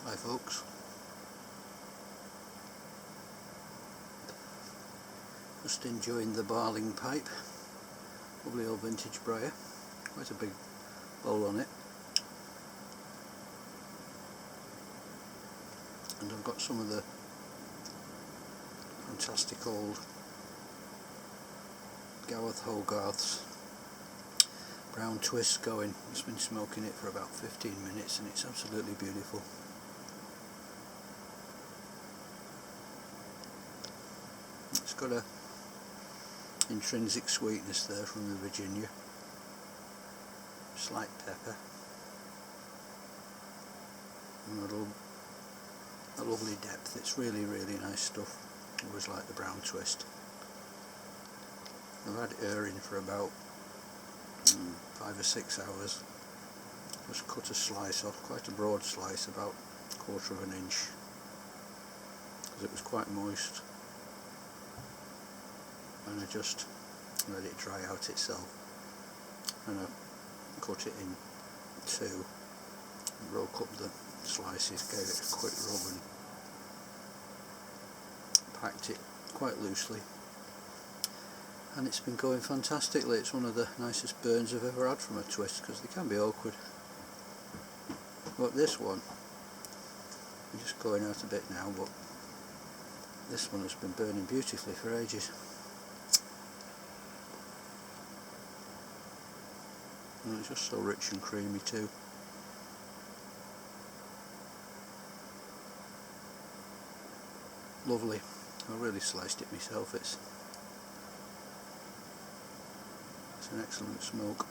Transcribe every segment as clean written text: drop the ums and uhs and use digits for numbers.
Hi folks, just enjoying the Barling pipe, lovely old vintage briar, quite a big bowl on it, and I've got some of the fantastic old Gareth Hogarth's brown twist going. It's been smoking it for about 15 minutes and it's absolutely beautiful. It's got a intrinsic sweetness there from the Virginia, slight pepper, and a lovely depth. It's really nice stuff. I always like the brown twist. I've had it in for about 5 or 6 hours. Just cut a slice off, quite a broad slice, about 1/4 of an inch, because it was quite moist, and I just let it dry out itself, and I cut it in 2, broke up the slices, gave it a quick rub and packed it quite loosely, and it's been going fantastically. It's one of the nicest burns I've ever had from a twist, because they can be awkward, but this one, I'm just going out a bit now, but this one has been burning beautifully for ages. And it's just so rich and creamy too. Lovely. I really sliced it myself. It's an excellent smoke.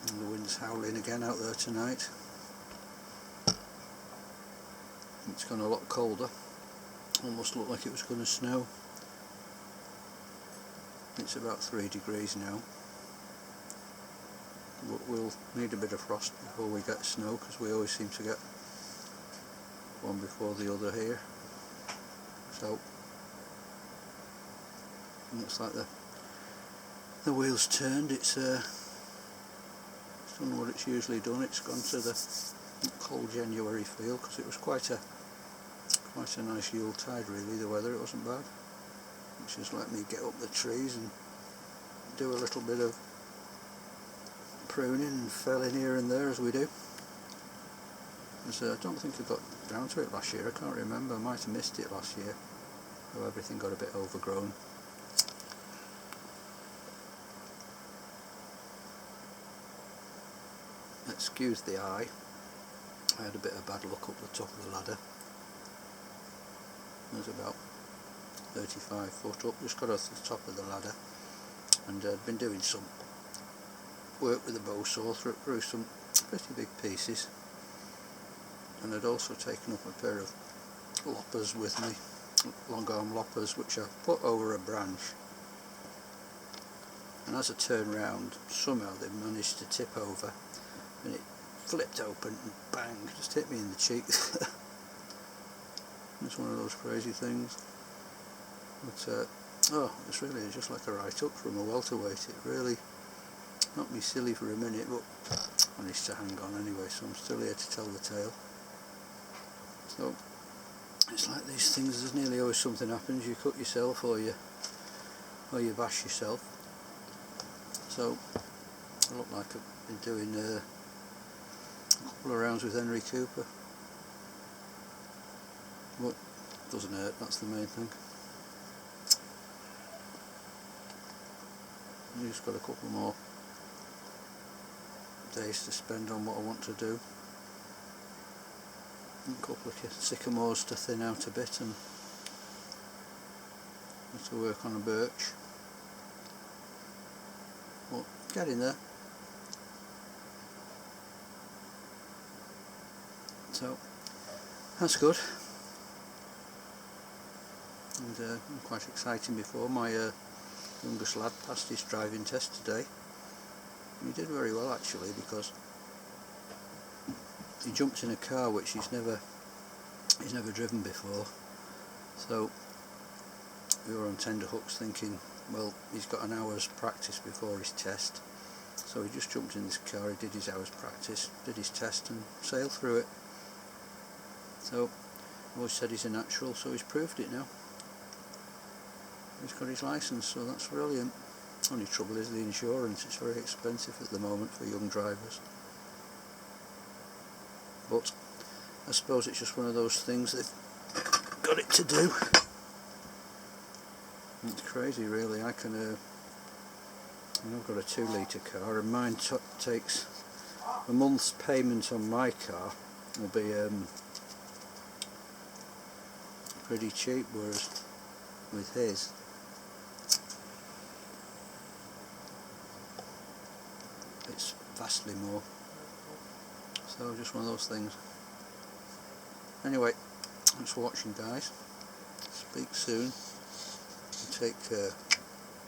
And the wind's howling again out there tonight. It's gone a lot colder. Almost looked like it was going to snow. It's about 3 degrees now. But we'll need a bit of frost before we get snow, because we always seem to get one before the other here. So looks like the wheel's turned. It's done what it's usually done. It's gone to the cold January feel, because it was quite a nice Yuletide really. The weather, it wasn't bad. It's just let me get up the trees and do a little bit of pruning and felling here and there, as we do. I don't think I got down to it last year. I can't remember. I might have missed it last year, so everything got a bit overgrown. Excuse the eye, I had a bit of bad luck up the top of the ladder. It was about 35 foot up, just got off the top of the ladder, and I'd been doing some work with a bow saw through some pretty big pieces, and I'd also taken up a pair of loppers with me, long arm loppers, which I put over a branch, and as I turned round, somehow they managed to tip over and it flipped open and bang, just hit me in the cheek. It's one of those crazy things, but it's really just like a right up from a welterweight. It really knocked me silly for a minute, but managed to hang on anyway, so I'm still here to tell the tale. So it's like these things, there's nearly always something happens. You cut yourself or you bash yourself. So I look like I've been doing a couple of rounds with Henry Cooper, but it doesn't hurt, that's the main thing. I've just got a couple more days to spend on what I want to do, and a couple of sycamores to thin out a bit, and to work on a birch. But getting there. So that's good, and quite exciting. Before my youngest lad passed his driving test today. He did very well actually, because he jumped in a car which he's never driven before. So we were on tenterhooks thinking, well, he's got an hour's practice before his test, So he just jumped in this car, he did his hours practice, did his test and sailed through it. So I always said he's a natural, so he's proved it now. He's got his licence, so that's brilliant. Only trouble is the insurance, it's very expensive at the moment for young drivers. But I suppose it's just one of those things they've got it to do. It's crazy really. I've got a 2 litre car and mine takes a month's payment on my car will be pretty cheap, whereas with his it's vastly more. So just one of those things. Anyway, thanks for watching guys. Speak soon and take care.